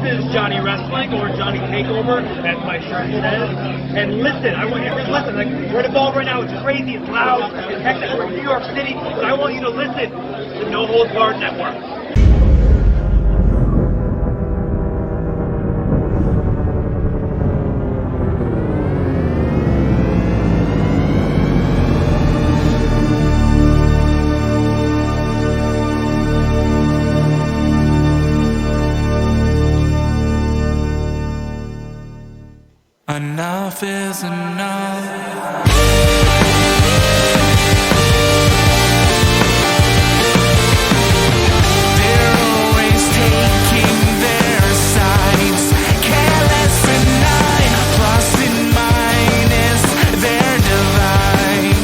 is Johnny Wrestling, or Johnny Takeover, as my shirt says. And listen, I want you to listen. Like, we're involved right now. It's crazy, it's loud, it's hectic. We're in New York City, but I want you to listen to No Holds Barred Network. Enough is enough. They're always taking their sides, careless and nine, plus and minus, they're divine.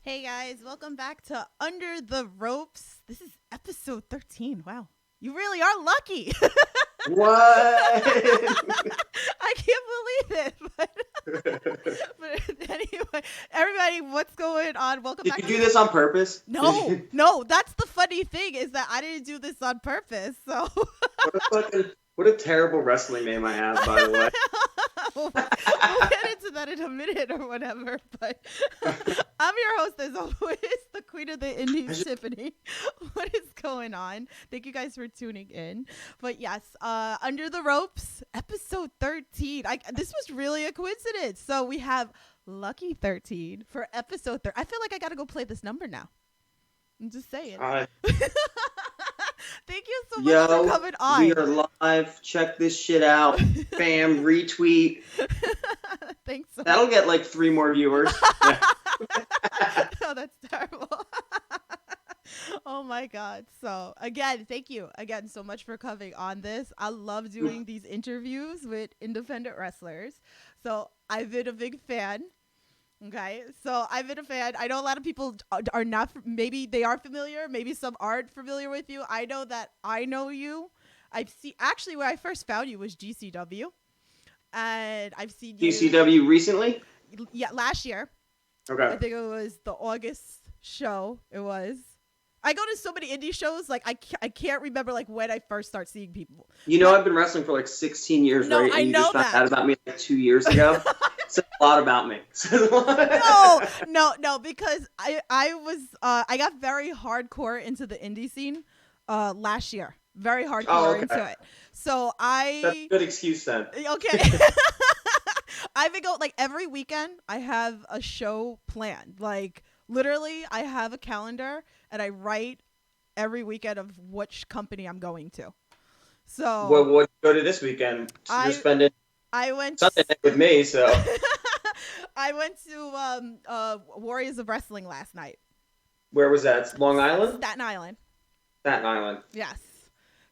Hey guys, welcome back to Under the Ropes. This is episode 13. Wow, you really are lucky. What? I can't believe it. But anyway, everybody, what's going on? Welcome back. Did you do this on purpose? No. That's the funny thing is that I didn't do this on purpose. So. What a terrible wrestling name I have, by the way. We'll get into that in a minute or whatever. But I'm your host, as always, the queen of the Indies, Tiffany. What is going on? Thank you guys for tuning in. But yes, Under the Ropes, episode 13. This was really a coincidence. So we have Lucky 13 for episode 13. I feel like I got to go play this number now. I'm just saying. Thank you so much for coming on. We are live. Check this shit out. Bam, retweet. Thanks so That'll much. get like 3 more viewers. No, that's terrible. Oh my God. So again, thank you again so much for coming on this. I love doing these interviews with independent wrestlers. So I've been a big fan. Okay, so I've been a fan. I know a lot of people are not, maybe they are familiar, maybe some aren't familiar with you. I know that I know you. Actually, where I first found you was GCW. And I've seen you. GCW recently? Yeah, last year. Okay. I think it was the August show. It was. I go to so many indie shows, like I can't remember like when I first start seeing people. You know, I've been wrestling for like 16 years, No, right? I And you know just found that. out about me like 2 years ago. Said a lot about me. No, because I got very hardcore into the indie scene last year. Very hardcore into it. So That's a good excuse then. Okay. I've been going like every weekend. I have a show planned. Like literally, I have a calendar and I write every weekend of which company I'm going to. So What you go to this weekend? You're spending Sunday night with me, so. I went to Warriors of Wrestling last night. Where was that? Long Island? Staten Island. Staten Island. Yes.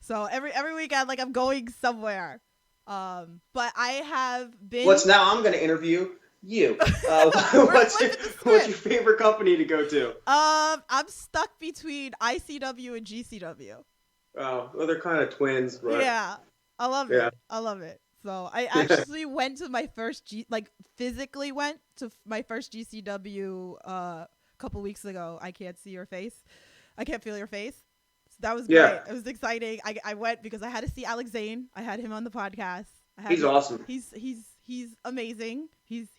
So every weekend, like I'm going somewhere. But I have been. Now I'm going to interview you. What's your favorite company to go to? I'm stuck between ICW and GCW. Oh, well, they're kind of twins, but Yeah, I love it. I love it. So I actually went to my first physically went to my first GCW a couple weeks ago. I can't see your face. I can't feel your face. So that was great. It was exciting. I went because I had to see Alex Zane. I had him on the podcast. He's awesome. He's amazing.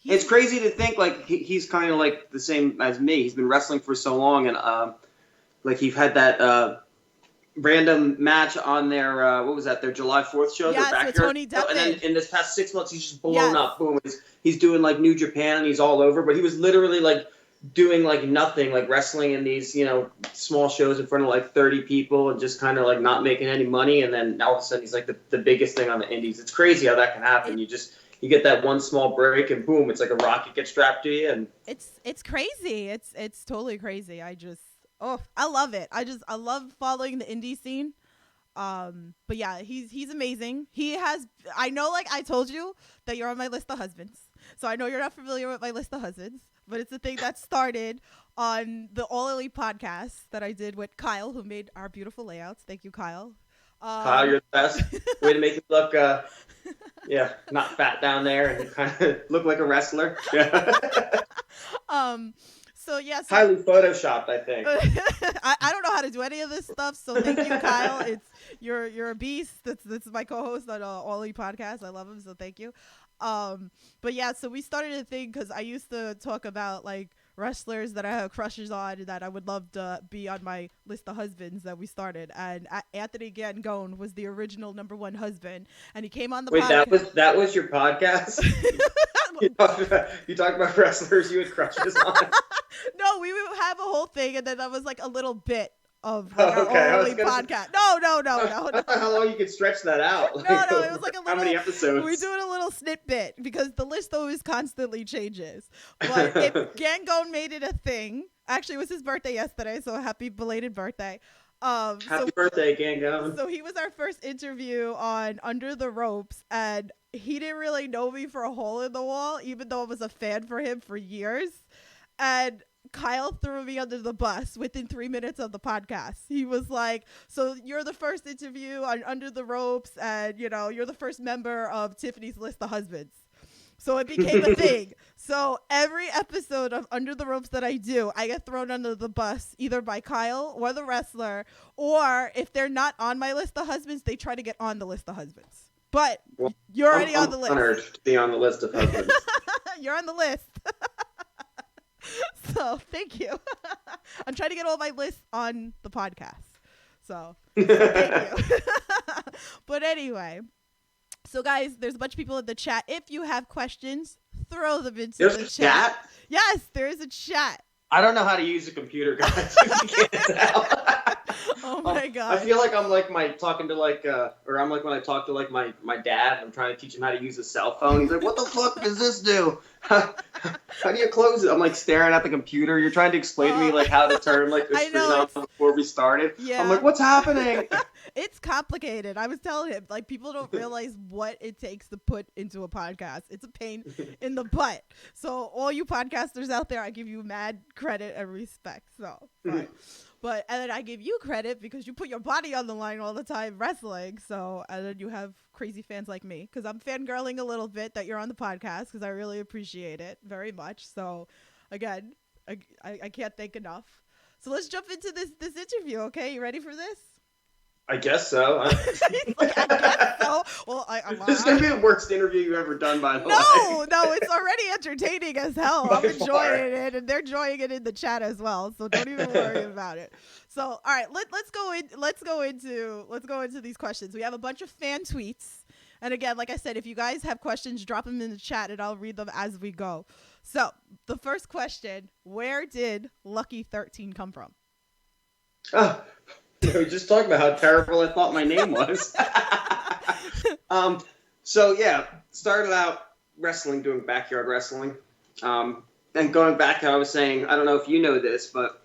It's crazy to think like he's kind of like the same as me. He's been wrestling for so long, and like he had that random match on their what was that? Their July 4th show. Yes, their backyard with Tony show. And then Deppen. in this past 6 months, he's just blown up. Boom! He's doing like New Japan, and he's all over. But he was literally like doing like nothing, like wrestling in these small shows in front of like 30 people, and just kind of like not making any money. And then all of a sudden, he's like the biggest thing on the indies. It's crazy how that can happen. You get that one small break, and boom! It's like a rocket gets strapped to you, and it's crazy. It's totally crazy. I love it. I love following the indie scene. But yeah, he's amazing. I know, like I told you that you're on my list of husbands. So I know you're not familiar with my list of husbands, but it's a thing that started on the All Elite podcast that I did with Kyle, who made our beautiful layouts. Thank you, Kyle. Kyle, you're the best. Way to make me look, not fat down there and kind of look like a wrestler. Yeah. So yes, highly photoshopped, I think. I don't know how to do any of this stuff. So thank you, Kyle. It's you're a beast. That's my co-host on All E Podcast. I love him. So thank you. But yeah, so we started a thing because I used to talk about like wrestlers that I have crushes on and that I would love to be on my list of husbands that we started. And Anthony Gangone was the original #1 husband, and he came on the podcast. Wait, that was your podcast? You talked about wrestlers you had crushes on. No, we would have a whole thing, and then that was like a little bit of like our only podcast. No. How long you could stretch that out? No, it was like a little. How many episodes? We do it a little snippet because the list always constantly changes. But if Gangone made it a thing, actually, it was his birthday yesterday, so happy belated birthday. Happy birthday, Gangone. So he was our first interview on Under the Ropes, and he didn't really know me for a hole in the wall, even though I was a fan for him for years. And Kyle threw me under the bus within 3 minutes of the podcast. He was like, so you're the first interview on Under the Ropes, and you're the first member of Tiffany's list of husbands. So it became a thing. So every episode of Under the Ropes that I do, I get thrown under the bus either by Kyle or the wrestler, or if they're not on my list of husbands, they try to get on the list of husbands. But you're already on the list. I'm honored to be on the list of husbands. You're on the list. So thank you. I'm trying to get all my lists on the podcast. So thank you. But anyway, so guys, there's a bunch of people in the chat. If you have questions, throw them into the chat. Yes, there is a chat. I don't know how to use a computer, guys. You can't tell. Oh my god! I feel like I'm like I'm like when I talk to like my dad. I'm trying to teach him how to use a cell phone. He's like, "What the fuck does this do? How do you close it?" I'm like staring at the computer. You're trying to explain to me like how to turn like the screen on before we started. Yeah. I'm like, "What's happening?" It's complicated. I was telling him, like, people don't realize what it takes to put into a podcast. It's a pain in the butt. So all you podcasters out there, I give you mad credit and respect. So, right. But, and then I give you credit because you put your body on the line all the time wrestling. So, and then you have crazy fans like me because I'm fangirling a little bit that you're on the podcast because I really appreciate it very much. So, again, I can't thank enough. So let's jump into this interview, okay? You ready for this? I guess so. I guess so. Well, this is going to be the worst interview you've ever done, by the way. No, it's already entertaining as hell. I'm enjoying it, and they're enjoying it in the chat as well. So don't even worry about it. So, all right, let's go into these questions. We have a bunch of fan tweets, and again, like I said, if you guys have questions, drop them in the chat, and I'll read them as we go. So, the first question: where did Lucky 13 come from? We were just talking about how terrible I thought my name was. So yeah, started out wrestling, doing backyard wrestling. And going back, I was saying, I don't know if you know this, but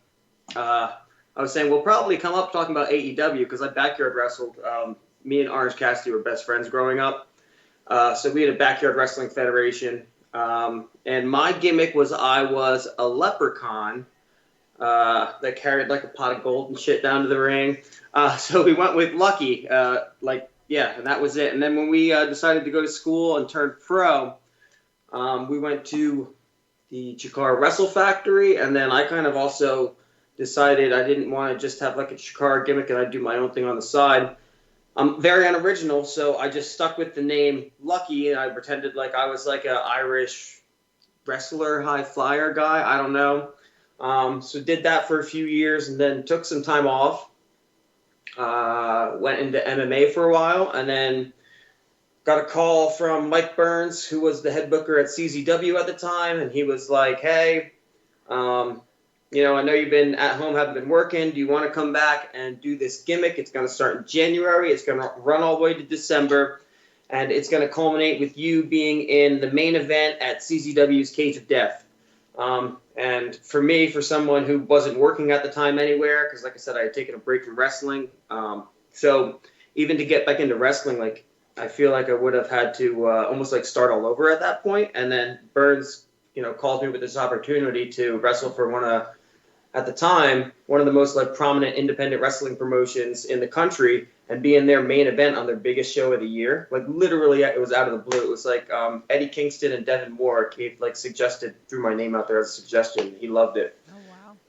I was saying we'll probably come up talking about AEW because I backyard wrestled. Me and Orange Cassidy were best friends growing up. So we had a backyard wrestling federation. And my gimmick was I was a leprechaun. That carried like a pot of gold and shit down to the ring. So we went with Lucky, and that was it. And then when we decided to go to school and turn pro, we went to the Chikara Wrestle Factory, and then I kind of also decided I didn't want to just have like a Chikara gimmick and I'd do my own thing on the side. I'm very unoriginal, so I just stuck with the name Lucky, and I pretended like I was like an Irish wrestler, high flyer guy. I don't know. So did that for a few years and then took some time off, went into MMA for a while, and then got a call from Mike Burns, who was the head booker at CZW at the time, and he was like, hey, I know you've been at home, haven't been working. Do you want to come back and do this gimmick? It's going to start in January. It's going to run all the way to December, and it's going to culminate with you being in the main event at CZW's Cage of Death. And for me, for someone who wasn't working at the time anywhere, because like I said, I had taken a break from wrestling. So even to get back into wrestling, like I feel like I would have had to almost like start all over at that point. And then Burns, called me with this opportunity to wrestle for at the time, one of the most like prominent independent wrestling promotions in the country, and be in their main event on their biggest show of the year. Like literally, it was out of the blue. It was like Eddie Kingston and Devin Moore suggested, threw my name out there as a suggestion. He loved it. Oh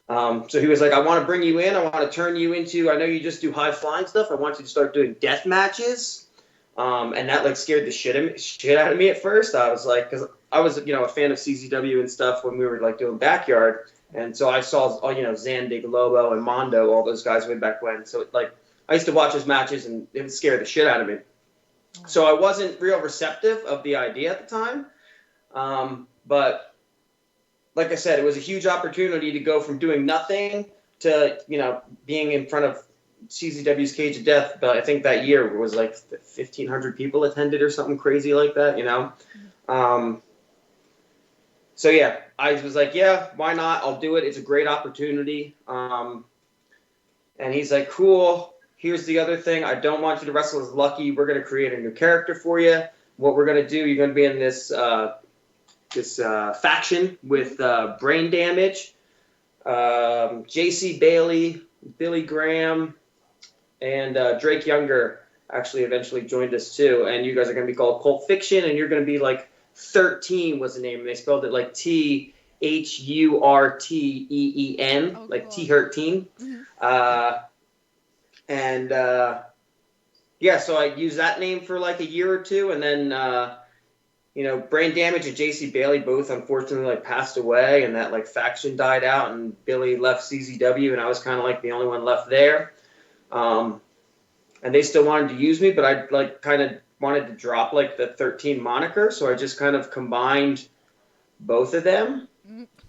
So he was like, I want to bring you in. I want to turn you into, I know you just do high flying stuff. I want you to start doing death matches. And that like scared the shit out of me at first. I was like, because I was, a fan of CZW and stuff when we were like doing Backyard. And so I saw, Zandig, Lobo, and Mondo, all those guys way back when. So like, I used to watch his matches and it would scare the shit out of me. So I wasn't real receptive of the idea at the time. But like I said, it was a huge opportunity to go from doing nothing to, being in front of CZW's Cage of Death. But I think that year was like 1,500 people attended or something crazy like that, So yeah, I was like, yeah, why not? I'll do it. It's a great opportunity. And he's like, cool. Here's the other thing. I don't want you to wrestle as Lucky. We're going to create a new character for you. What we're going to do, you're going to be in this faction with Brain Damage, J.C. Bailey, Billy Graham, and Drake Younger actually eventually joined us too. And you guys are going to be called Cult Fiction, and you're going to be like 13 was the name. And they spelled it like THURTEEN, like cool. T13. So I used that name for like a year or two, and then Brain Damage and JC Bailey both unfortunately like passed away, and that like faction died out, and Billy left CZW, and I was kind of like the only one left there. And they still wanted to use me, but I like kind of wanted to drop like the 13 moniker, so I just kind of combined both of them.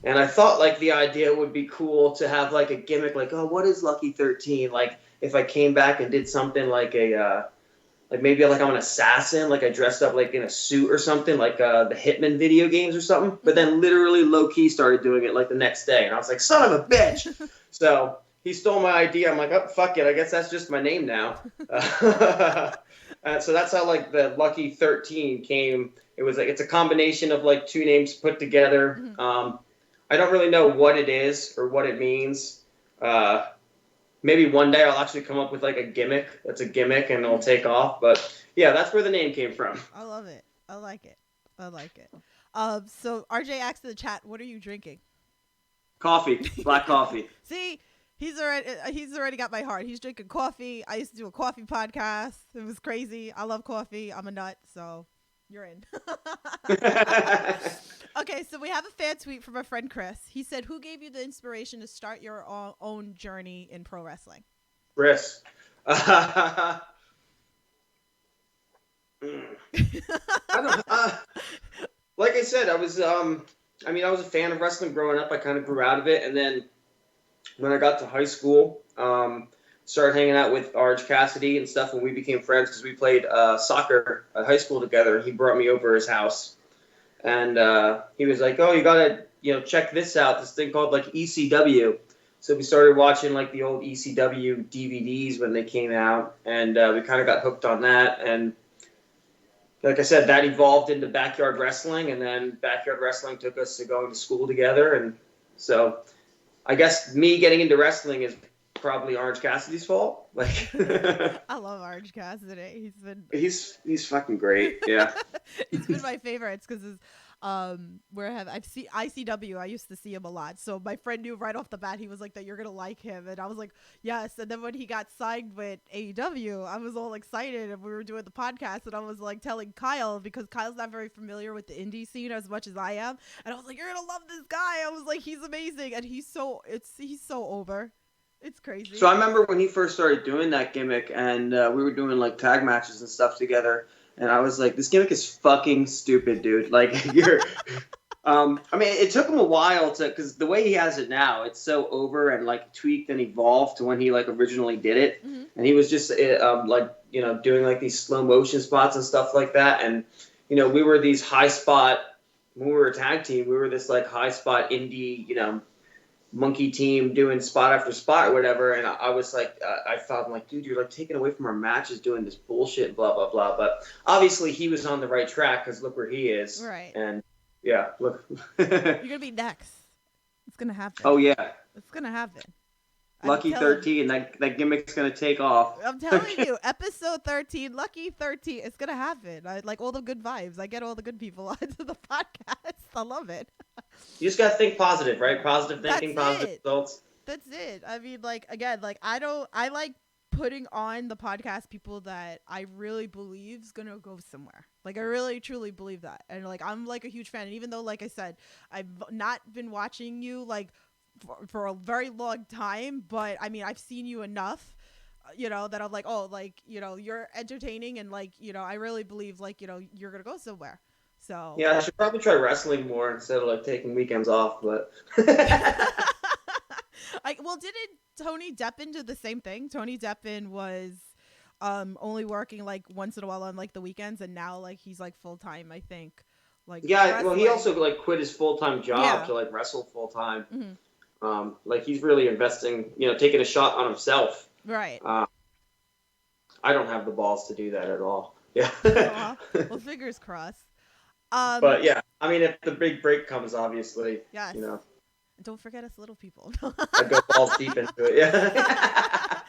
And I thought like the idea would be cool to have like a gimmick, like, oh, what is Lucky 13? Like if I came back and did something like maybe like I'm an assassin, like I dressed up like in a suit or something, like the Hitman video games or something. But then literally low key started doing it like the next day, and I was like, son of a bitch. So he stole my idea. I'm like, oh fuck it, I guess that's just my name now. So that's how like the Lucky 13 came. It was like it's a combination of like two names put together. I don't really know what it is or what it means. Maybe one day I'll actually come up with like a gimmick that's a gimmick and it'll take off. But yeah, that's where the name came from. I love it. I like it. So RJ asked in the chat, what are you drinking? Coffee, black coffee. See, he's already got my heart. He's drinking coffee. I used to do a coffee podcast. It was crazy. I love coffee. I'm a nut, so you're in. Okay, so we have a fan tweet from our friend Chris. He said, who gave you the inspiration to start your own journey in pro wrestling? Chris. I don't, like I said, I was a fan of wrestling growing up. I kind of grew out of it. And then when I got to high school, started hanging out with Orange Cassidy and stuff, and we became friends because we played soccer at high school together. He brought me over his house. And he was like, oh, you got to, check this out, this thing called, like, ECW. So we started watching, like, the old ECW DVDs when they came out, and we kind of got hooked on that. And like I said, that evolved into Backyard Wrestling, and then Backyard Wrestling took us to going to school together. And so I guess me getting into wrestling is probably Orange Cassidy's fault. Like, I love Orange Cassidy. He's fucking great. Yeah. He's been my favorites because I've seen ICW. I used to see him a lot. So my friend knew right off the bat, he was like that you're gonna like him, and I was like, yes. And then when he got signed with AEW, I was all excited, and we were doing the podcast, and I was like telling Kyle, because Kyle's not very familiar with the indie scene as much as I am, and I was like, you're gonna love this guy. I was like, he's amazing, and he's so over. It's crazy. So I remember when he first started doing that gimmick, and we were doing like tag matches and stuff together, and I was like, this gimmick is fucking stupid, dude. Like, you're it took him a while because the way he has it now, it's so over and like tweaked and evolved to when he like originally did it. Mm-hmm. And he was just doing like these slow motion spots and stuff like that. And we were these high spot, when we were a tag team, we were this like high spot indie, monkey team doing spot after spot or whatever, and I was like, I thought, I'm like, dude, you're like taking away from our matches doing this bullshit, blah blah blah. But obviously he was on the right track because look where he is. Right. And yeah, look. You're gonna be next. It's gonna happen. Oh yeah. It's gonna happen. Lucky 13, that gimmick's gonna take off. I'm telling you, episode 13, Lucky 13, it's gonna happen. I like all the good vibes. I get all the good people onto the podcast. I love it. You just gotta think positive, right? Positive thinking, positive results. that's it. I mean, like, again, like, I like putting on the podcast people that I really believe is gonna go somewhere. Like, I really truly believe that, and like, I'm like a huge fan. And even though, like I said, I've not been watching you like for a very long time, but I mean, I've seen you enough, that I'm like, oh, like, you're entertaining, and like, I really believe, like, you're gonna go somewhere. So Yeah, I should probably try wrestling more instead of like taking weekends off. But well, didn't Tony Deppen do the same thing? Tony Deppen was only working like once in a while on like the weekends, and now like he's like full time, I think. Like, yeah, well, he wrestling. also like quit his full-time job Yeah. to like wrestle full-time. Mhm. Like he's really investing, taking a shot on himself. Right. I don't have the balls to do that at all. Yeah. Aw. Well, fingers crossed. But yeah, I mean, if the big break comes, obviously, Yes. Don't forget us little people. I go balls deep into it. Yeah.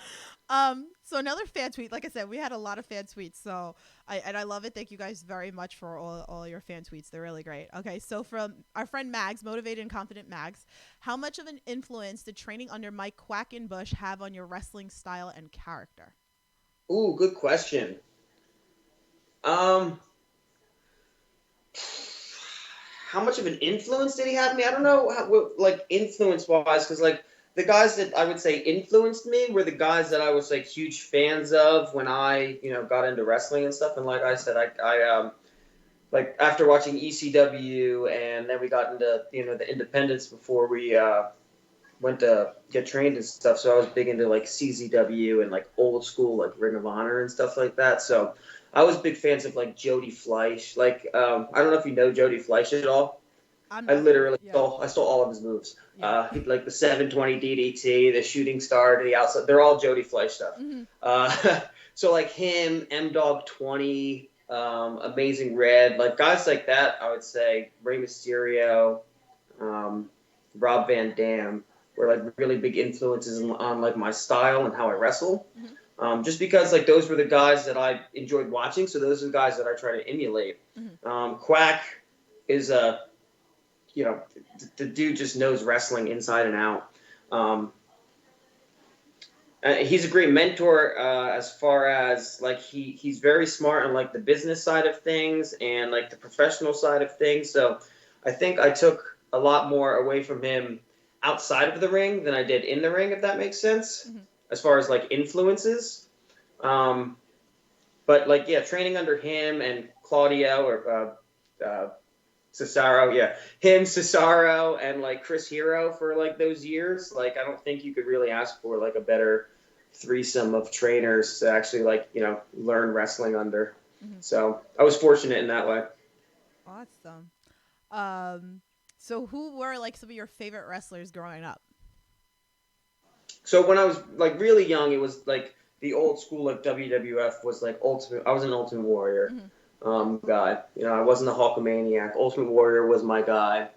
So another fan tweet. Like I said, we had a lot of fan tweets. So I love it. Thank you guys very much for all your fan tweets. They're really great. Okay, so from our friend Mags, Motivated and Confident Mags, how much of an influence did training under Mike Quackenbush have on your wrestling style and character? Ooh, good question. How much of an influence did he have on me? I don't know, like influence-wise, because like the guys that I would say influenced me were the guys that I was like huge fans of when I, got into wrestling and stuff. And like I said, I like after watching ECW, and then we got into the independents before we went to get trained and stuff. So I was big into like CZW and like old school like Ring of Honor and stuff like that. So I was big fans of like Jody Fleisch. Like I don't know if you know Jody Fleisch at all. I literally stole all of his moves. Yeah. Like the 720 DDT, the shooting star to the outside. They're all Jody Fleisch stuff. Mm-hmm. So like him, M-Dog 20, Amazing Red, like guys like that, I would say Rey Mysterio, Rob Van Dam were like really big influences on like my style and how I wrestle. Mm-hmm. Just because like those were the guys that I enjoyed watching, so those are the guys that I try to emulate. Mm-hmm. Quack is the dude just knows wrestling inside and out. He's a great mentor as far as like he's very smart on like the business side of things and like the professional side of things. So I think I took a lot more away from him outside of the ring than I did in the ring, if that makes sense, Mm-hmm. as far as like influences. But like, yeah, training under him and Claudio or Cesaro, him, Cesaro, and like Chris Hero for like those years. Like, I don't think you could really ask for like a better threesome of trainers to actually like, learn wrestling under. Mm-hmm. So I was fortunate in that way. Awesome. So who were like some of your favorite wrestlers growing up? So when I was like really young, it was like the old school like WWF was like Ultimate. I was an Ultimate Warrior. Mm-hmm. Guy. I wasn't a Hulkamaniac. Ultimate Warrior was my guy.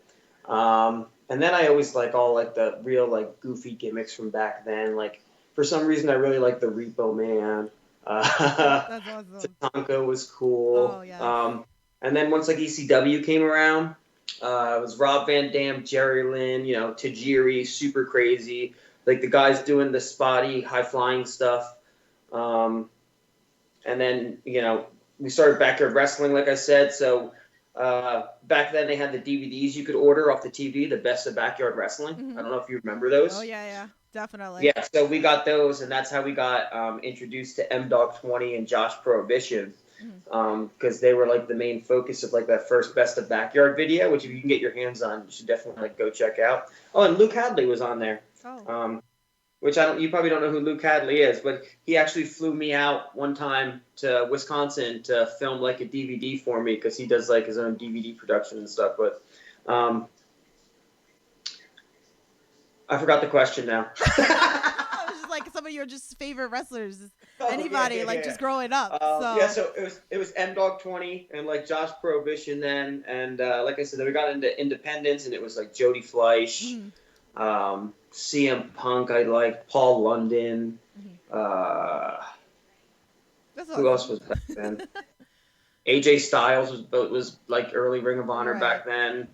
And then I always like all like the real like goofy gimmicks from back then. Like for some reason I really liked the Repo Man. That's awesome. Tatanka was cool. Oh, yeah. And then once like ECW came around, it was Rob Van Dam, Jerry Lynn, Tajiri, super crazy. Like the guys doing the spotty, high flying stuff. And then, we started backyard wrestling, like I said. So back then they had the DVDs you could order off the TV, the best of backyard wrestling. Mm-hmm. I don't know if you remember those. Oh, yeah, definitely. Yeah, so we got those, and that's how we got introduced to M-Dog 20 and Josh Prohibition, because they were like the main focus of like that first best of backyard video, which if you can get your hands on, you should definitely like go check out. Oh, and Luke Hadley was on there. Oh. Which you probably don't know who Luke Hadley is, but he actually flew me out one time to Wisconsin to film like a DVD for me because he does like his own DVD production and stuff. But I forgot the question now. I was just like some of your just favorite wrestlers, anybody just growing up. So it was M-Dog 20 and like Josh Prohibition then, and like I said, then we got into Independence and it was like Jody Fleisch. Mm-hmm. CM Punk, I like Paul London. Mm-hmm. Who else was back then? AJ Styles was like early Ring of Honor back then.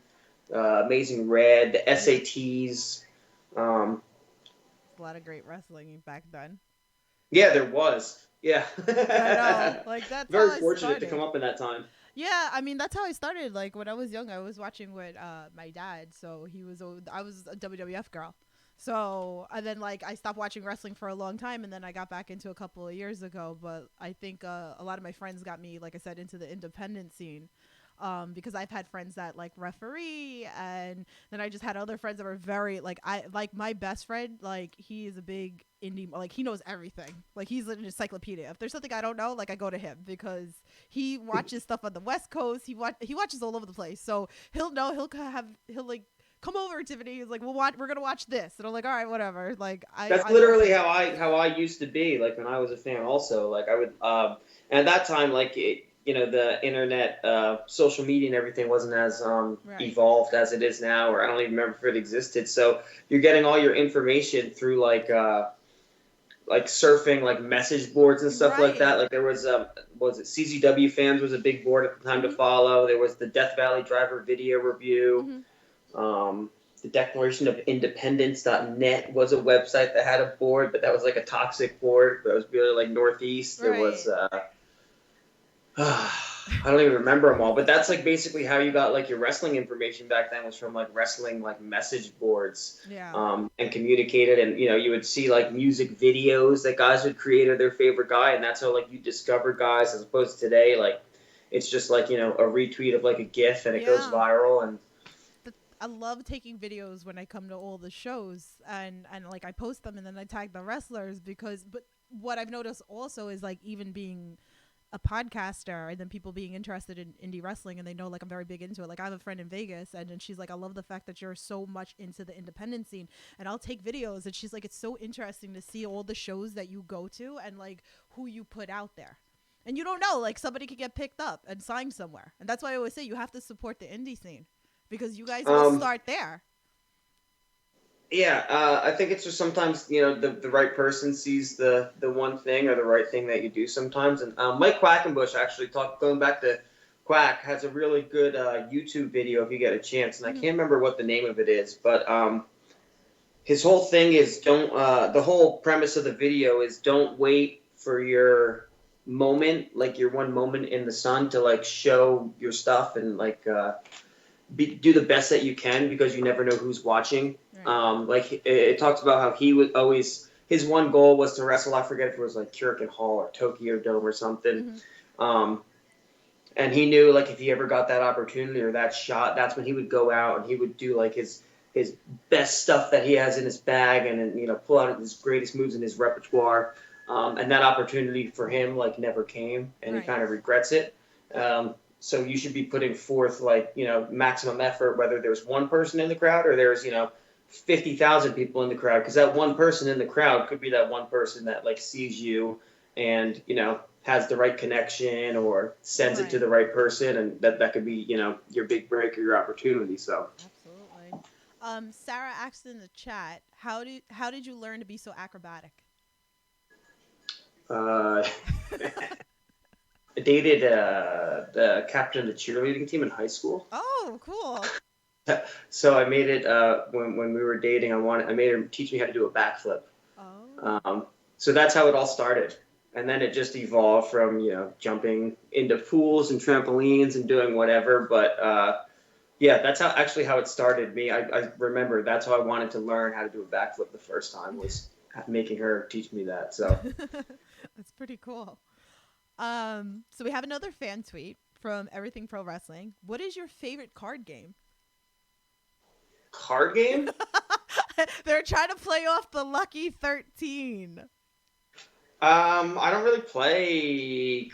Amazing Red, the SATs. a lot of great wrestling back then. Yeah, there was. Yeah. I know. Like, that's Very how I fortunate to started. come up in that time. Yeah, I mean, that's how I started. Like, when I was young, I was watching with my dad. So I was a WWF girl. So, and then, like, I stopped watching wrestling for a long time, and then I got back into a couple of years ago. But I think a lot of my friends got me, like I said, into the independent scene. Because I've had friends that like referee, and then I just had other friends that were very like my best friend, like he is a big indie, like he knows everything, like he's an encyclopedia. If there's something I don't know, like I go to him because he watches stuff on the West Coast. He watches all over the place, so he'll know. He'll like come over, Tiffany. He's like, we're gonna watch this, and I'm like, all right, whatever. Like That's literally how I used to be. Like when I was a fan, also like I would. And at that time, like the internet, social media, and everything wasn't as Right. evolved as it is now, or I don't even remember if it existed. So you're getting all your information through like surfing, like message boards and stuff like that. Right. Like there was CZW Fans was a big board at the time to follow. There was the Death Valley Driver Video Review. The Declaration of Independence.net was a website that had a board, but that was like a toxic board. That was really like Northeast. There was I don't even remember them all, but that's like basically how you got like your wrestling information back then, was from like wrestling like message boards. Yeah. And communicated, and you would see like music videos that guys would create of their favorite guy, and that's how like you discover guys, as opposed to today, like it's just like a retweet of like a GIF and it goes viral. And I love taking videos when I come to all the shows, and like I post them and then I tag the wrestlers but what I've noticed also is like even being a podcaster and then people being interested in indie wrestling, and they know like I'm very big into it. Like I have a friend in Vegas, and then she's like, I love the fact that you're so much into the independent scene, and I'll take videos, and she's like, it's so interesting to see all the shows that you go to and like who you put out there. And you don't know, like somebody could get picked up and signed somewhere. And that's why I always say you have to support the indie scene, because you guys will start there. Yeah, I think it's just sometimes, the right person sees the one thing or the right thing that you do sometimes. And Mike Quackenbush actually going back to Quack, has a really good YouTube video if you get a chance. And I can't remember what the name of it is, but his whole thing is the whole premise of the video is don't wait for your moment, like your one moment in the sun to like show your stuff and like do the best that you can, because you never know who's watching. Right. Like it talks about how he would always, his one goal was to wrestle, I forget if it was like Kirikin Hall or Tokyo Dome or something. And he knew like if he ever got that opportunity or that shot, that's when he would go out and he would do like his best stuff that he has in his bag, and pull out his greatest moves in his repertoire. And that opportunity for him like never came, and he kind of regrets it. So you should be putting forth like, maximum effort, whether there's one person in the crowd or there's, 50,000 people in the crowd, because that one person in the crowd could be that one person that like sees you and, has the right connection or sends it to the right person. And that could be, your big break or your opportunity. So absolutely. Sarah asked in the chat, how did you learn to be so acrobatic? I dated the captain of the cheerleading team in high school. Oh, cool. So I made it when we were dating. I made her teach me how to do a backflip. Oh. So that's how it all started, and then it just evolved from jumping into pools and trampolines and doing whatever. But that's how it started. I remember that's how I wanted to learn how to do a backflip the first time, was making her teach me that. So that's pretty cool. So we have another fan tweet from Everything Pro Wrestling. What is your favorite card game? Card game? They're trying to play off the Lucky 13. I don't really play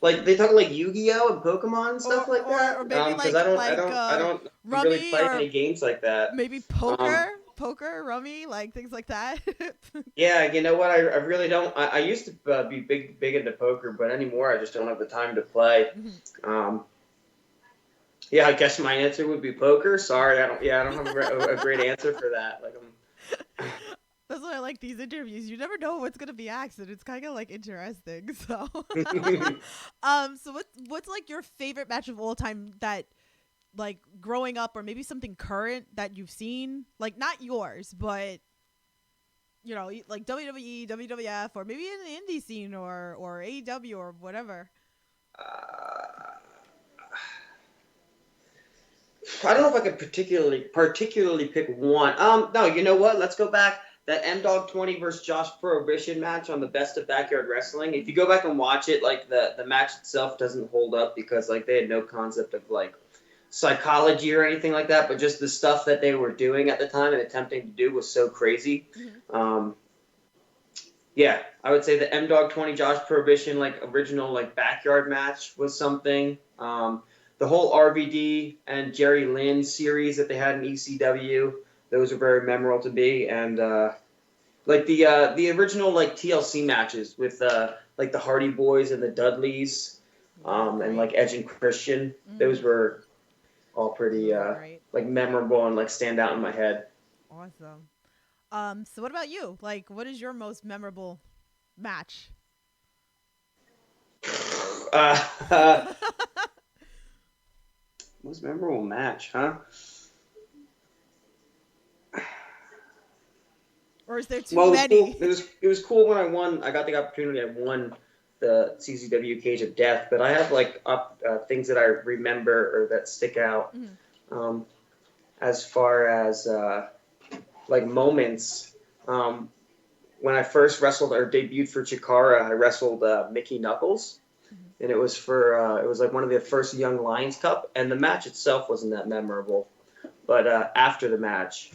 like they talk like Yu-Gi-Oh and Pokemon and stuff like that. Or maybe because I don't really play any games like that. Maybe poker, rummy, like things like that. Yeah, you know what? I really don't. I used to be big into poker, but anymore I just don't have the time to play. Yeah, I guess my answer would be poker. Sorry, I don't have a great answer for that. Like That's why I like these interviews. You never know what's gonna be asked, and it's kind of like interesting. So, so what's like your favorite match of all time that, like growing up, or maybe something current that you've seen, like not yours, but like WWE, WWF, or maybe in the indie scene or AEW or whatever? I don't know if I could particularly pick one. No, you know what? Let's go back. That M-Dog 20 versus Josh Prohibition match on the Best of Backyard Wrestling. If you go back and watch it, like the match itself doesn't hold up because like they had no concept of like psychology or anything like that, but just the stuff that they were doing at the time and attempting to do was so crazy. Mm-hmm. Yeah, I would say the M-Dog 20 Josh Prohibition like original like backyard match was something. The whole RVD and Jerry Lynn series that they had in ECW, those are very memorable to me. And like the original like TLC matches with like the Hardy Boys and the Dudleys, and like Edge and Christian, those were all pretty like memorable and like stand out in my head. Awesome. So what about you? Like, what is your most memorable match? Most memorable match, huh? Or is there too many? It was cool when I won. I got the opportunity. I won the CZW Cage of Death, but I have like things that I remember or that stick out. Mm-hmm. As far as like moments, when I first wrestled or debuted for Chikara, I wrestled Mickey Knuckles. And it was for it was like one of the first Young Lions Cup, and the match itself wasn't that memorable. But after the match,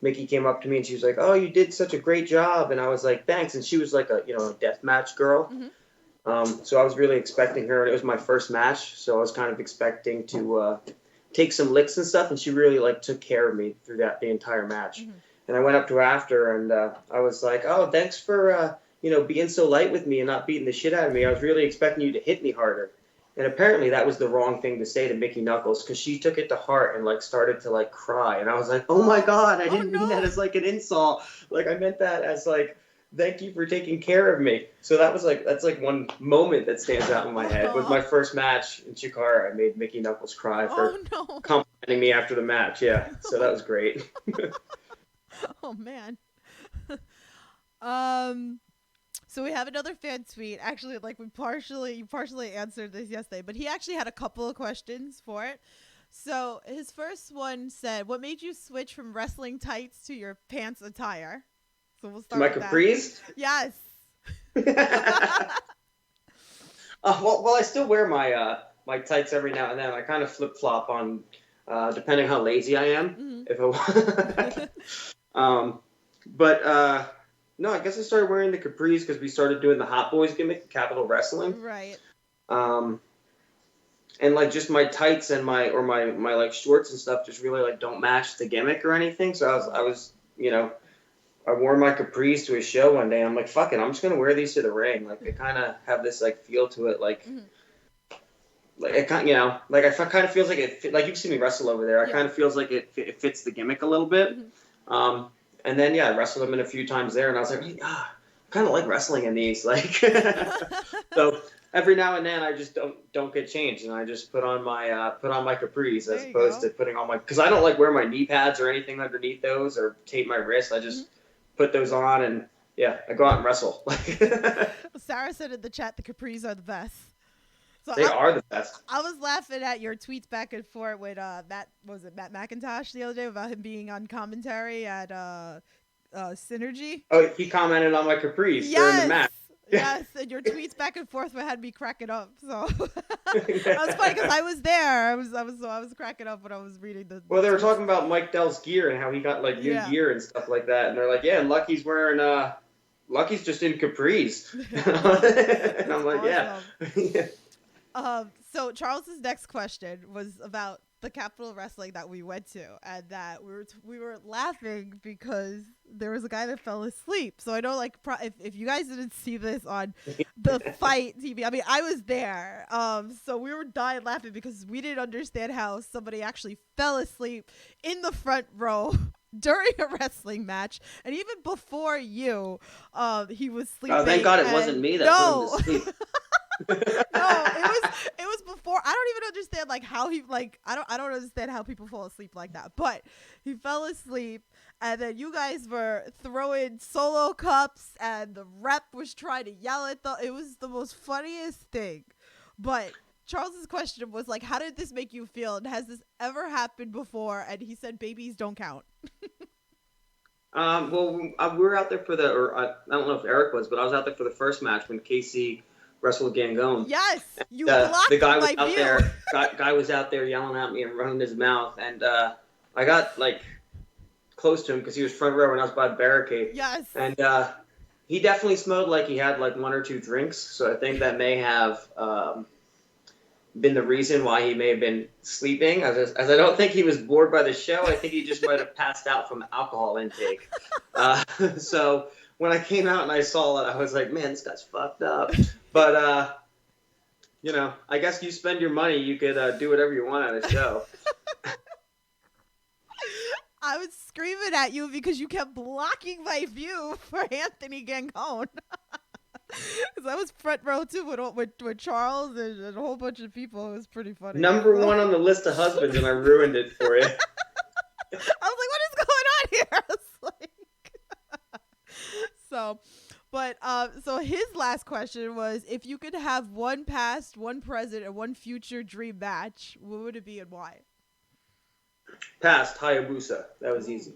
Mickey came up to me and she was like, "Oh, you did such a great job," and I was like, "Thanks." And she was like a death match girl, so I was really expecting her, and it was my first match, so I was kind of expecting to take some licks and stuff, and she really like took care of me through the entire match. And I went up to her after, and I was like, "Oh, thanks for." Being so light with me and not beating the shit out of me. I was really expecting you to hit me harder. And apparently that was the wrong thing to say to Mickey Knuckles because she took it to heart and, like, started to, like, cry. And I was like, oh, my God, I didn't mean that as, like, an insult. Like, I meant that as, like, thank you for taking care of me. So that's, like, one moment that stands out in my head. With my first match in Chikara, I made Mickey Knuckles cry for complimenting me after the match. Yeah, so that was great. Oh, man. So we have another fan tweet. Actually, like you partially answered this yesterday, but he actually had a couple of questions for it. So his first one said, "What made you switch from wrestling tights to your pants attire?" So we'll start with capris? That. Yes. Well, I still wear my tights every now and then. I kind of flip flop on depending how lazy I am. But. No, I guess I started wearing the capris because we started doing the Hot Boys gimmick, Capital Wrestling. Right. And like just my tights and my like shorts and stuff just really like don't match the gimmick or anything. So I was I wore my capris to a show one day. And I'm like, fuck it, I'm just gonna wear these to the ring. Like they kind of have this like feel to it, like like it kind like I kind of feels like it like you've seen me wrestle over there. I kind of feels like it fits the gimmick a little bit. And then, I wrestled them in a few times there, and I was like, I kind of like wrestling in these. Like, so every now and then, I just don't get changed, and I just put on my capris as opposed to putting on because I don't like wear my knee pads or anything underneath those or tape my wrist. I just put those on, and I go out and wrestle. Sarah said in the chat, the capris are the best. So they are the best. I was laughing at your tweets back and forth with Matt McIntosh the other day about him being on commentary at Synergy. Oh, he commented on my capris during the match. Yes, and your tweets back and forth had me cracking up. So that was funny because I was there. I was cracking up when I was reading the. Well, they were talking about Mike Dell's gear and how he got like new gear and stuff like that, and they're like, and Lucky's wearing Lucky's just in capris, and I'm like, awesome. So Charles's next question was about the Capital Wrestling that we went to, and that we were laughing because there was a guy that fell asleep. So I know, like, if you guys didn't see this on the Fight TV, I mean, I was there. So we were dying laughing because we didn't understand how somebody actually fell asleep in the front row during a wrestling match, and even before you, he was sleeping. Oh, thank God it wasn't me that put him to sleep. No, it was before. I don't even understand how he I don't understand how people fall asleep like that. But he fell asleep, And then you guys were throwing solo cups, and the rep was trying to yell at them. It was the most funniest thing. But Charles's question was like, how did this make you feel? And has this ever happened before? And he said, babies don't count. Well, we were out there for I don't know if Eric was, but I was out there for the first match when Casey wrestled Gangone. Yes, you blocked the guy was my out view. there. Guy was out there yelling at me and running his mouth, and I got like close to him because he was front row and I was by the barricade. Yes, and he definitely smelled like he had like 1 or 2 drinks, so I think that may have been the reason why he may have been sleeping. As I don't think he was bored by the show. I think he just might have passed out from alcohol intake. So when I came out and I saw it, I was like, man, this guy's fucked up. But, I guess you spend your money, you could do whatever you want at a show. I was screaming at you because you kept blocking my view for Anthony Gangone. Because I was front row too with Charles and a whole bunch of people. It was pretty funny. Number 1 on the list of husbands, and I ruined it for you. I was like, what is going on here? I was like, so his last question was, if you could have one past, one present, and one future dream match, what would it be and why? Past, Hayabusa. That was easy.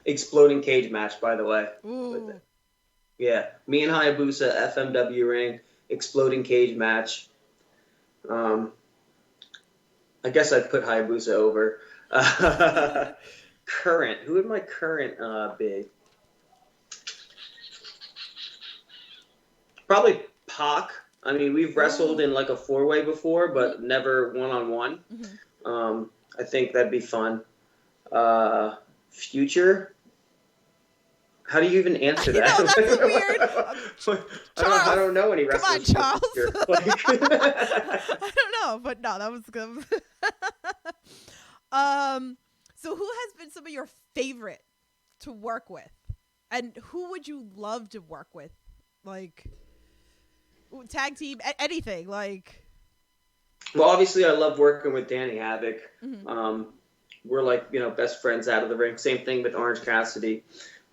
Exploding cage match, by the way. Ooh. Yeah, me and Hayabusa, FMW ring, exploding cage match. I guess I'd put Hayabusa over. Current. Who would my current be? Probably Pac. I mean, we've wrestled in like a 4-way before, but never one-on-one. Mm-hmm. I think that'd be fun. Future? How do you even answer that? I know, that's weird. I don't know any wrestlers. Come on, Charles. I don't know, but no, that was good. So who has been some of your favorite to work with? And who would you love to work with? Like, tag team, anything, like... Well, obviously, I love working with Danny Havoc. Mm-hmm. We're like, best friends out of the ring. Same thing with Orange Cassidy.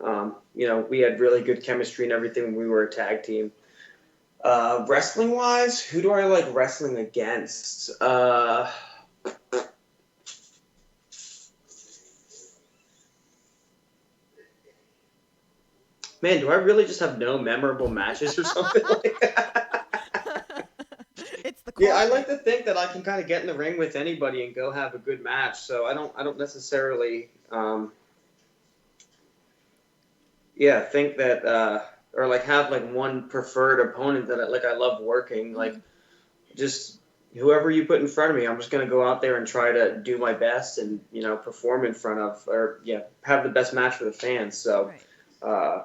We had really good chemistry and everything when we were a tag team. Wrestling-wise, who do I like wrestling against? Man, do I really just have no memorable matches or something like that? It's the Yeah, I like to think that I can kind of get in the ring with anybody and go have a good match. So I don't necessarily, think that or like have like one preferred opponent that I love working. Mm-hmm. Like, just whoever you put in front of me, I'm just gonna go out there and try to do my best and perform in front of, or have the best match for the fans. So. Right.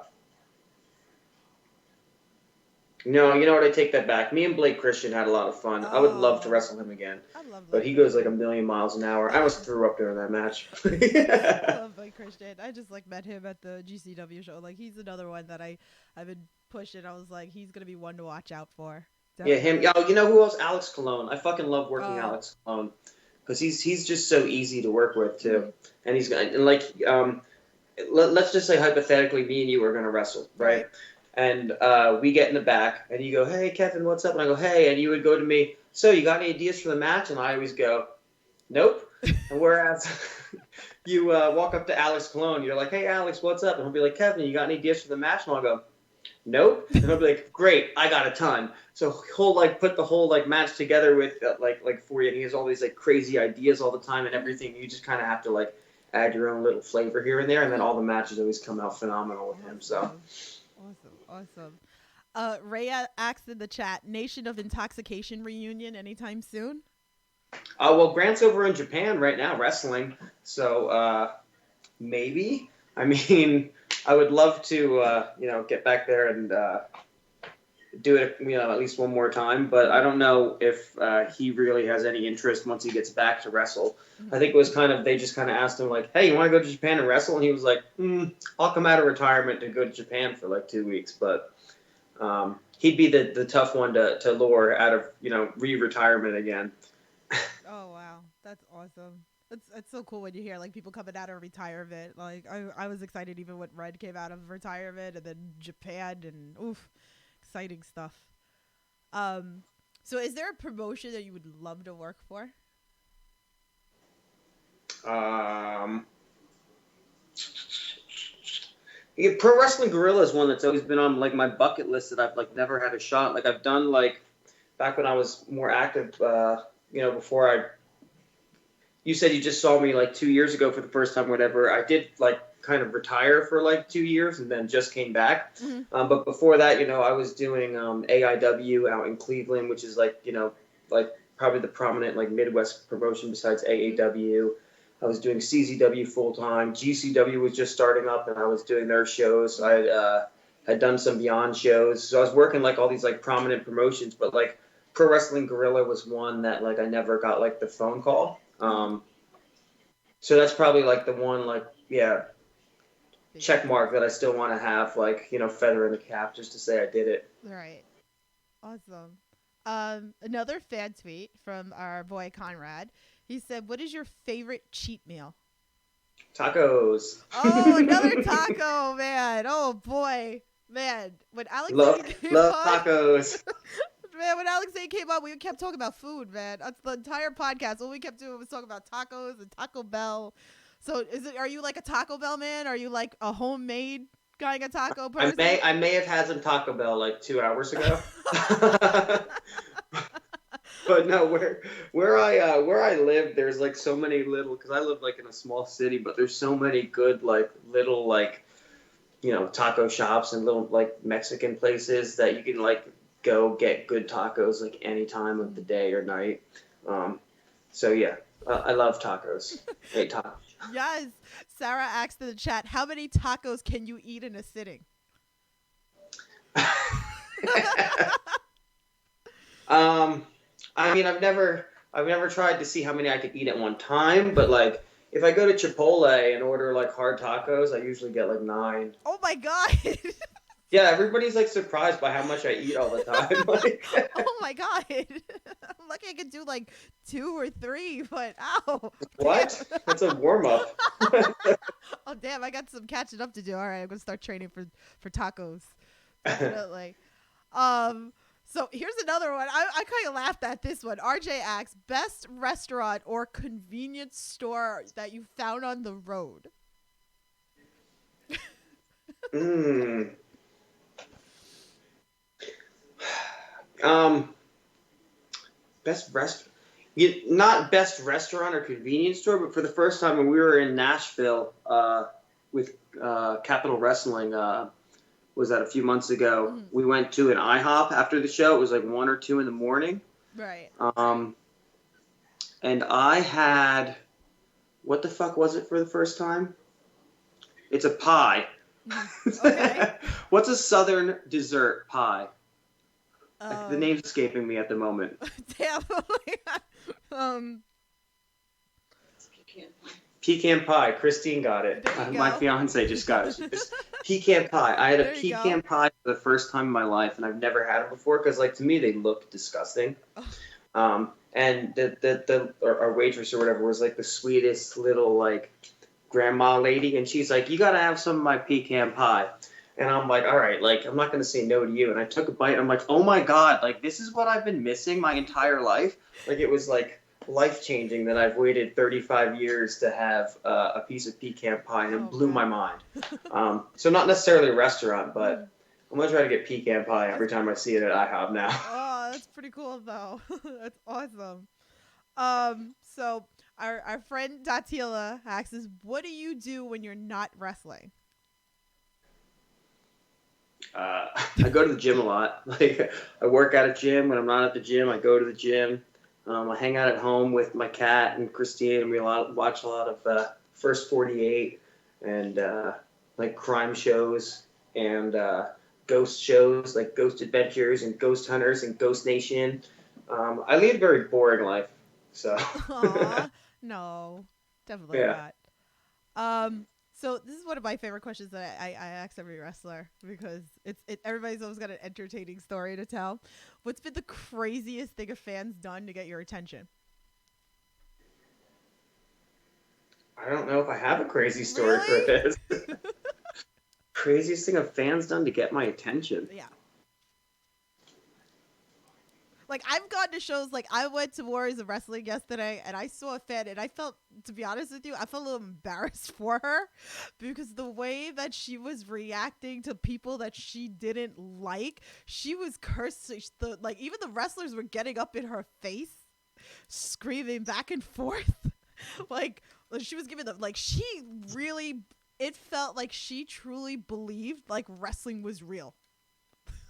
No, you know what? I take that back. Me and Blake Christian had a lot of fun. I would love to wrestle him again. I love But he goes like a million miles an hour. I almost threw up during that match. I love Blake Christian. I just met him at the GCW show. Like, he's another one that I've been pushing. I was like, he's gonna be one to watch out for. Definitely. Yeah, him. Oh, you know who else? Alex Colon. I fucking love working Alex Colon because he's just so easy to work with too. And he's gonna let's just say hypothetically, me and you are gonna wrestle, right? And we get in the back, and you go, hey, Kevin, what's up? And I go, hey. And you would go to me, so you got any ideas for the match? And I always go, nope. And whereas you walk up to Alex Colon, you're like, hey, Alex, what's up? And he'll be like, Kevin, you got any ideas for the match? And I'll go, nope. And he'll be like, great, I got a ton. So he'll put the whole match together with for you. And he has all these crazy ideas all the time and everything. You just kind of have to add your own little flavor here and there, and then all the matches always come out phenomenal with him. So. Awesome. Rhea asked in the chat, Nation of Intoxication reunion anytime soon? Well, Grant's over in Japan right now wrestling, so maybe. I mean, I would love to, get back there and do it, at least one more time. But I don't know if he really has any interest once he gets back to wrestle. Mm-hmm. I think it was they just asked him hey, you want to go to Japan and wrestle? And he was like, I'll come out of retirement to go to Japan for 2 weeks. But he'd be the tough one to lure out of, re-retirement again. Oh, wow. That's awesome. It's so cool when you hear like people coming out of retirement. Like I was excited even when Red came out of retirement, and then Japan, and exciting stuff. So is there a promotion that you would love to work for? Yeah, Pro Wrestling Guerrilla is one that's always been on like my bucket list that I've like never had a shot. Like I've done like back when I was more active, before you said you just saw me like 2 years ago for the first time, whatever. I did like kind of retire for like 2 years and then just came back. But before that, I was doing AIW out in Cleveland, which is like probably the prominent like Midwest promotion besides AAW. I was doing CZW full time. GCW was just starting up, and I was doing their shows. I had done some Beyond shows, so I was working like all these like prominent promotions. But like Pro Wrestling Guerrilla was one that like I never got like the phone call. So that's probably like the one check mark that I still want to have, like feather in the cap just to say I did it. Right. Awesome. Another fan tweet from our boy Conrad. He said, "What is your favorite cheat meal?" Tacos. Oh, another taco, man. Oh boy, man. When Alex love came on, tacos. man, when Alex came on, we kept talking about food, man. That's the entire podcast. All we kept doing was talking about tacos and Taco Bell. So, are you like a Taco Bell man? Are you like a homemade kind of taco person? I may have had some Taco Bell like 2 hours ago. But no, where I live, there's like so many little, because I live like in a small city, but there's so many good like little like taco shops and little like Mexican places that you can like go get good tacos like any time of the day or night. So yeah, I love tacos. I hate tacos. Yes. Sarah asked in the chat, how many tacos can you eat in a sitting? I mean, I've never tried to see how many I could eat at one time, but like if I go to Chipotle and order like hard tacos, I usually get like 9. Oh my god. Yeah, everybody's like surprised by how much I eat all the time. Like, oh my god. I'm lucky I could do like 2 or 3, but ow. What? That's a warm up. Oh damn, I got some catching up to do. All right, I'm gonna start training for tacos. Definitely. So here's another one. I kind of laughed at this one. RJ asks, best restaurant or convenience store that you found on the road? Not best restaurant or convenience store, but for the first time when we were in Nashville with Capital Wrestling, was that a few months ago? We went to an IHOP after the show. It was like 1 or 2 in the morning. Right. And I had, what the fuck was it for the first time? It's a pie. Okay. What's a southern dessert pie? The name's escaping me at the moment. Damn. Pecan pie. Christine got it. My fiance just got it. Pecan pie. I had a pecan pie for the first time in my life, and I've never had it before because, like, to me, they look disgusting. And our waitress or whatever was like the sweetest little like grandma lady, and she's like, "You gotta have some of my pecan pie." And I'm like, all right, like, I'm not going to say no to you. And I took a bite, and I'm like, oh, my God, like, this is what I've been missing my entire life. Like, it was, like, life-changing that I've waited 35 years to have a piece of pecan pie, and it blew my mind. So not necessarily a restaurant, but I'm going to try to get pecan pie every time I see it at IHOP now. Oh, that's pretty cool, though. That's awesome. So our friend Datila asks us, what do you do when you're not wrestling? I go to the gym a lot. Like, I work at a gym. When I'm not at the gym, I go to the gym. I hang out at home with my cat and Christine, and we watch a lot of First 48 and like crime shows and ghost shows like Ghost Adventures and Ghost Hunters and Ghost Nation. I lead a very boring life. So. Aw, no, definitely not. So this is one of my favorite questions that I ask every wrestler because everybody's always got an entertaining story to tell. What's been the craziest thing a fan's done to get your attention? I don't know if I have a crazy story for Really? this. Craziest thing a fan's done to get my attention. Yeah. Like, I've gone to shows, like, I went to Warriors of Wrestling yesterday, and I saw a fan, and I felt, to be honest with you, I felt a little embarrassed for her, because the way that she was reacting to people that she didn't like, she was cursing, like, even the wrestlers were getting up in her face, screaming back and forth, like, she was giving them, like, she really, it felt like she truly believed, like, wrestling was real.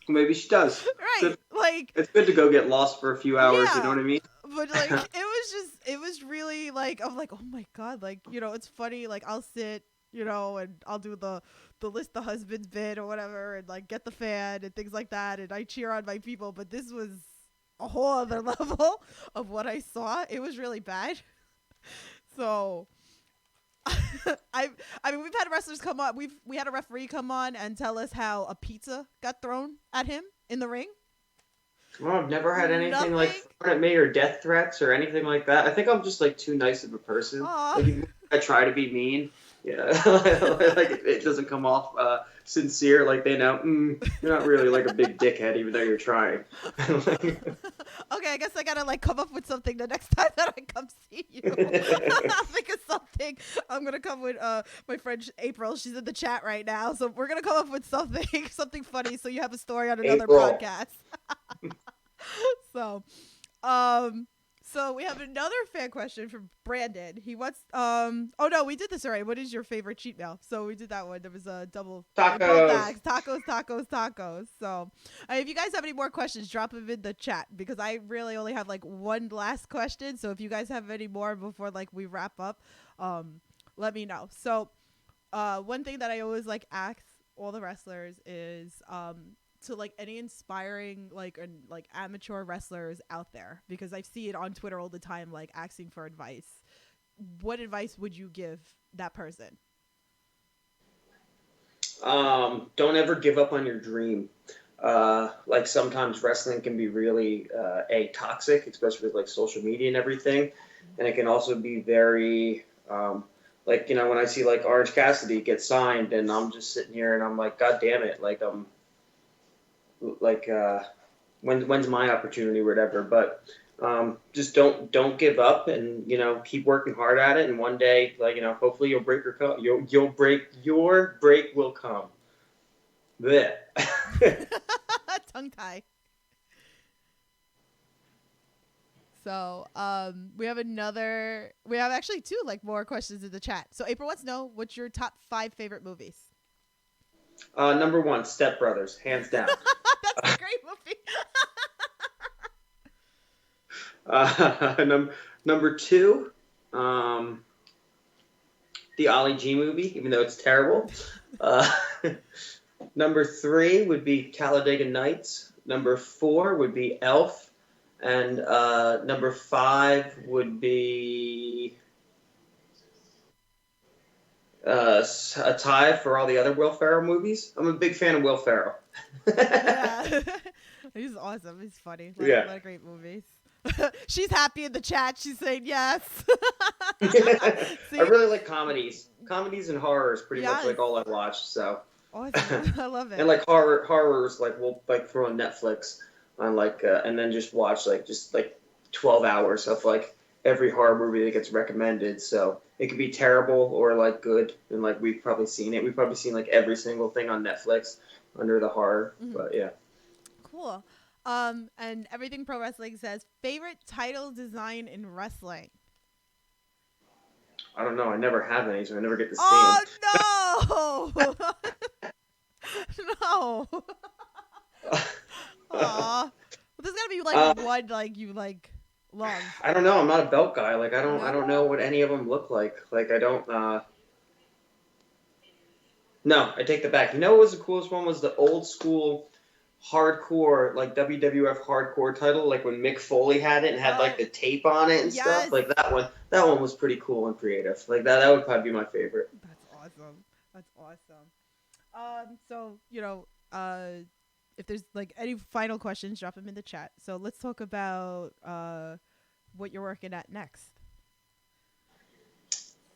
Maybe she does. Right, like, It's good to go get lost for a few hours, yeah, you know what I mean? but like it was really like, I'm like, oh my god, like, you know, it's funny, like, I'll sit, you know, and I'll do the list the husband's bid or whatever, and like get the fan and things like that, and I cheer on my people, but this was a whole other level of what I saw. It was really bad. So I mean, we've had wrestlers come on, we had a referee come on and tell us how a pizza got thrown at him in the ring. Well, I've never had anything like Nothing? thrown at me or death threats or anything like that. I think I'm just like too nice of a person. Aw. Like, even if I try to be mean. Yeah, like it doesn't come off sincere. Like they know you're not really like a big dickhead, even though you're trying. Okay, I guess I gotta like come up with something the next time that I come see you. I'll think of something. I'm gonna come with my friend April. She's in the chat right now, so we're gonna come up with something, something funny, so you have a story on another April. podcast. So we have another fan question from Brandon. He wants oh no, we did this already. What is your favorite cheat meal? So we did that one. There was a double Tacos. Tacos. So if you guys have any more questions, drop them in the chat, because I really only have like one last question. So if you guys have any more before like we wrap up, let me know. So one thing that I always like ask all the wrestlers is to like any inspiring like amateur wrestlers out there, because I see it on Twitter all the time, like asking for advice. What advice would you give that person? Don't ever give up on your dream. Like sometimes wrestling can be really toxic, especially with like social media and everything, and it can also be very like, you know, when I see like Orange Cassidy get signed, and I'm just sitting here and I'm like, God damn it, like when's my opportunity or whatever. But just don't give up, and you know, keep working hard at it, and one day, like, you know, hopefully your break will come. Blech. Tongue tie. So we have actually two like more questions in the chat. So April wants to know, what's your top 5 favorite movies? Number 1, Step Brothers, hands down. That's a great movie. Number 2, the Ali G movie, even though it's terrible. Number 3 would be Talladega Nights. Number 4 would be Elf. And number 5 would be a tie for all the other Will Ferrell movies. I'm a big fan of Will Ferrell. Yeah. He's awesome. He's funny. What a great movies. She's happy in the chat. She's saying yes. I really like comedies. Comedies and horrors, pretty much like all I watch. So awesome. I love it. And like horrors, like we'll like throw on Netflix on like and then just watch like 12 hours of like every horror movie that gets recommended. So it could be terrible or like good, and like we've probably seen it. We've probably seen like every single thing on Netflix under the horror. Mm-hmm. But yeah. Cool. And Everything Pro Wrestling says, favorite title design in wrestling. I don't know. I never have any, so I never get to see them. Oh no! No. Aw. Well, there's gotta be like one like you like love. I don't know. I'm not a belt guy. Like I don't know what any of them look like. Like I don't. No, I take that back. You know what was the coolest one? Was the old school hardcore, like WWF hardcore title, like when Mick Foley had it and had like the tape on it and stuff. Like that one was pretty cool and creative. Like that would probably be my favorite. That's awesome. So, you know, if there's like any final questions, drop them in the chat. So let's talk about what you're working at next.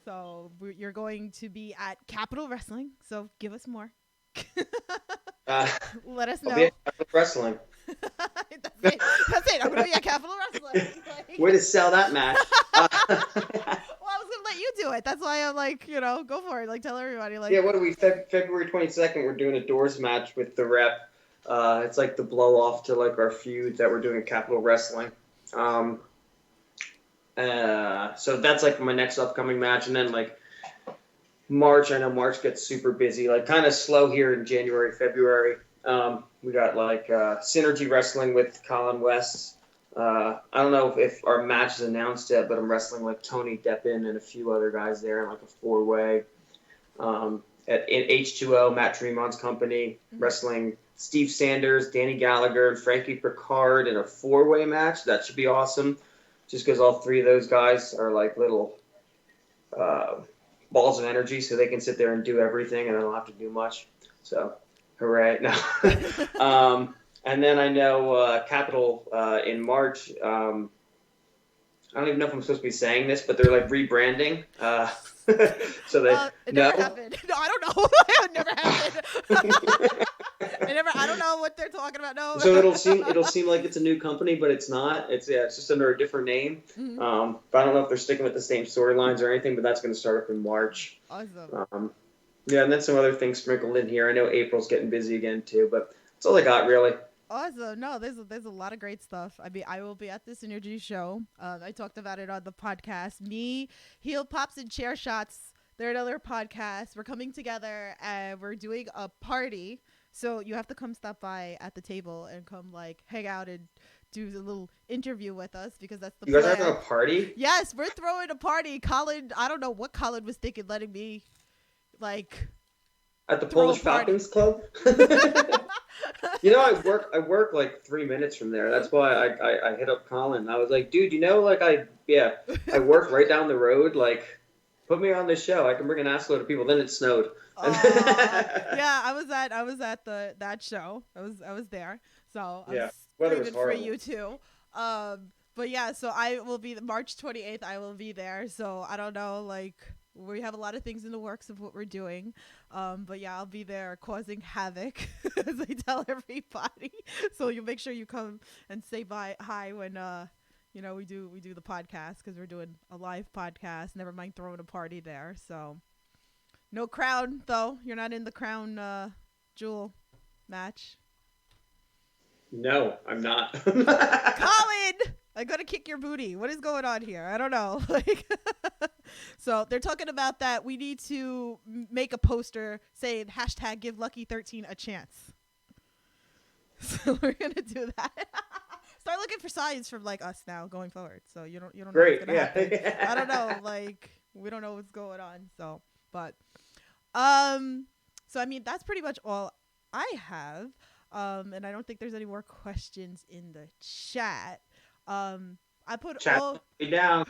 You're going to be at Capital Wrestling. So give us more. Let us know. I'll be at Capital Wrestling. That's it. I'm going to be at Capital Wrestling. Way to sell that match. Well, I was gonna let you do it. That's why I'm like, go for it. Like, tell everybody. Like, yeah, what are we? February 22nd, we're doing a doors match with the Rep. It's like the blow off to like our feud that we're doing at Capital Wrestling. So that's like my next upcoming match, and then like March. I know March gets super busy. Like kind of slow here in January, February. We got like Synergy Wrestling with Colin West. I don't know if our match is announced yet, but I'm wrestling with Tony Deppin and a few other guys there in like a 4-way. At H2O, Matt Tremont's company, wrestling Steve Sanders, Danny Gallagher, and Frankie Picard in a 4-way match. That should be awesome, just because all three of those guys are like little balls of energy, so they can sit there and do everything, and I don't have to do much. So, hooray. No. And then I know Capital in March, I don't even know if I'm supposed to be saying this, but they're like rebranding. So they it never happened. No, I don't know. It never happened. I don't know what they're talking about. No. So it'll seem like it's a new company, but it's not. It's just under a different name. Mm-hmm. But I don't know if they're sticking with the same storylines or anything. But that's going to start up in March. Awesome. Yeah, and then some other things sprinkled in here. I know April's getting busy again too, but that's all I got really. Awesome. No, there's a lot of great stuff. I mean, I will be at this Synergy show. I talked about it on the podcast. Me, Heel Pops and Chair Shots. They're another podcast. We're coming together and we're doing a party. So you have to come stop by at the table and come like hang out and do a little interview with us because that's the plan. You guys are having a party? Yes, we're throwing a party. Colin, I don't know what Colin was thinking, letting me like at the Polish Falcons Club. I work like 3 minutes from there. That's why I hit up Colin. I was like, dude, like I work right down the road. Like, put me on this show. I can bring an ass load of people. Then it snowed. Yeah, I was at that show. I was there. So I was screaming for you too. But yeah, so I will be March 28th. I will be there. So I don't know, like. We have a lot of things in the works of what we're doing. But yeah, I'll be there causing havoc, as I tell everybody. So you make sure you come and say hi when, we do the podcast because we're doing a live podcast. Never mind throwing a party there. So no crown, though. You're not in the crown jewel match. No, I'm not. Colin! I'm going to kick your booty. What is going on here? I don't know. So they're talking about that. We need to make a poster saying hashtag give Lucky13 a chance. So we're going to do that. Start looking for signs from like us now going forward. So you don't know Great, what's going to happen. I don't know. Like we don't know what's going on. So, but, so I mean, that's pretty much all I have. And I don't think there's any more questions in the chat. I put down.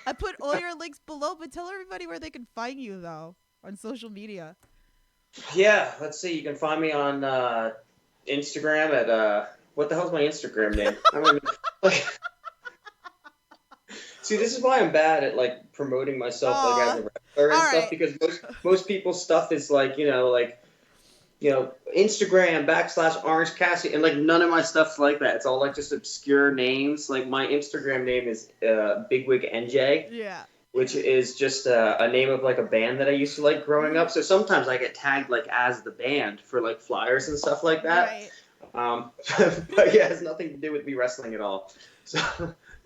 I put all your links below, but tell everybody where they can find you though on social media. Yeah, let's see. You can find me on Instagram at what the hell's my Instagram name? I don't even, see, this is why I'm bad at like promoting myself like as a wrestler and stuff because most people's stuff is like Instagram / Orange Cassie, and like none of my stuff's like that. It's all like just obscure names. Like my Instagram name is Bigwig NJ. Yeah. Which is just a name of like a band that I used to like growing up. So sometimes I get tagged like as the band for like flyers and stuff like that. Right. But yeah, it has nothing to do with me wrestling at all. So,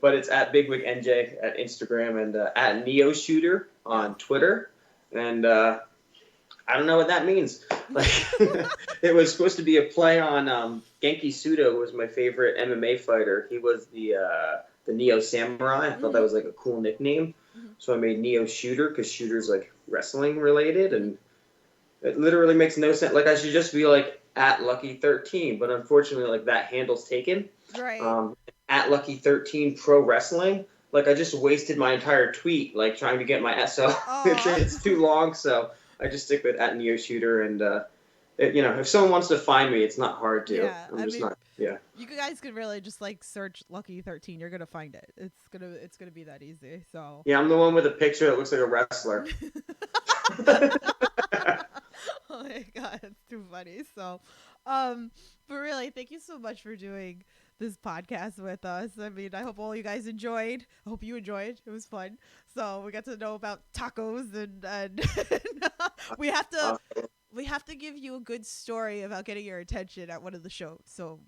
but it's at Bigwig NJ at Instagram and at Neo Shooter on Twitter. And I don't know what that means. Like, it was supposed to be a play on Genki Sudo, who was my favorite MMA fighter. He was the Neo Samurai. I thought that was like a cool nickname. So I made Neo Shooter because Shooter's like wrestling related, and it literally makes no sense. Like I should just be like at Lucky13, but unfortunately like that handle's taken. Right. At Lucky13 Pro Wrestling. Like I just wasted my entire tweet like trying to get my SO. It's too long, so I just stick with at Neo Shooter, and if someone wants to find me, it's not hard to. Yeah, I'm just not. Yeah. You guys could really just like search Lucky 13. You're gonna find it. It's gonna be that easy. So Yeah, I'm the one with a picture that looks like a wrestler. Oh my god, it's too funny. So, but really, thank you so much for doing this podcast with us. I mean, I hope all you guys enjoyed. I hope you enjoyed. It was fun. So we got to know about tacos and we have to give you a good story about getting your attention at one of the shows. So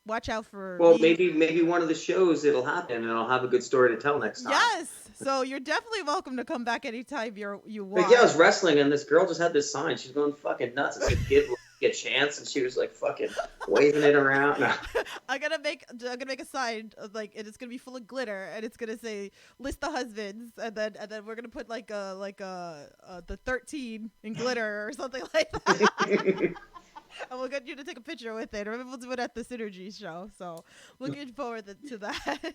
watch out for Well, me. maybe one of the shows it'll happen, and I'll have a good story to tell next time. Yes. So you're definitely welcome to come back anytime you want. Like, yeah, I was wrestling, and this girl just had this sign. She's going fucking nuts. I said, give a chance, and she was like fucking waving it around. No. I'm gonna make a sign like, and it's gonna be full of glitter, and it's gonna say list the husbands, and then we're gonna put like the 13 in glitter or something like that. And we'll get you to take a picture with it, or maybe we'll do it at the Synergy show. So looking forward to that.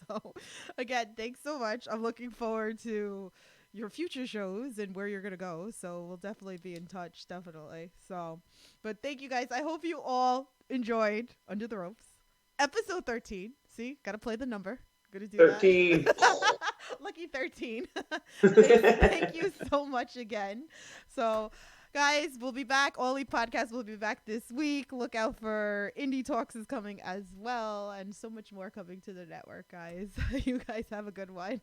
So again, thanks so much. I'm looking forward to your future shows and where you're gonna go. So we'll definitely be in touch, definitely. So, but thank you guys. I hope you all enjoyed Under the Ropes, episode 13. See, gotta play the number. Gonna do 13. that. Lucky 13. Thank you so much again. So. Guys, we'll be back. All Elite Podcast will be back this week. Look out for Indy Talks is coming as well, and so much more coming to the network, guys. You guys have a good one.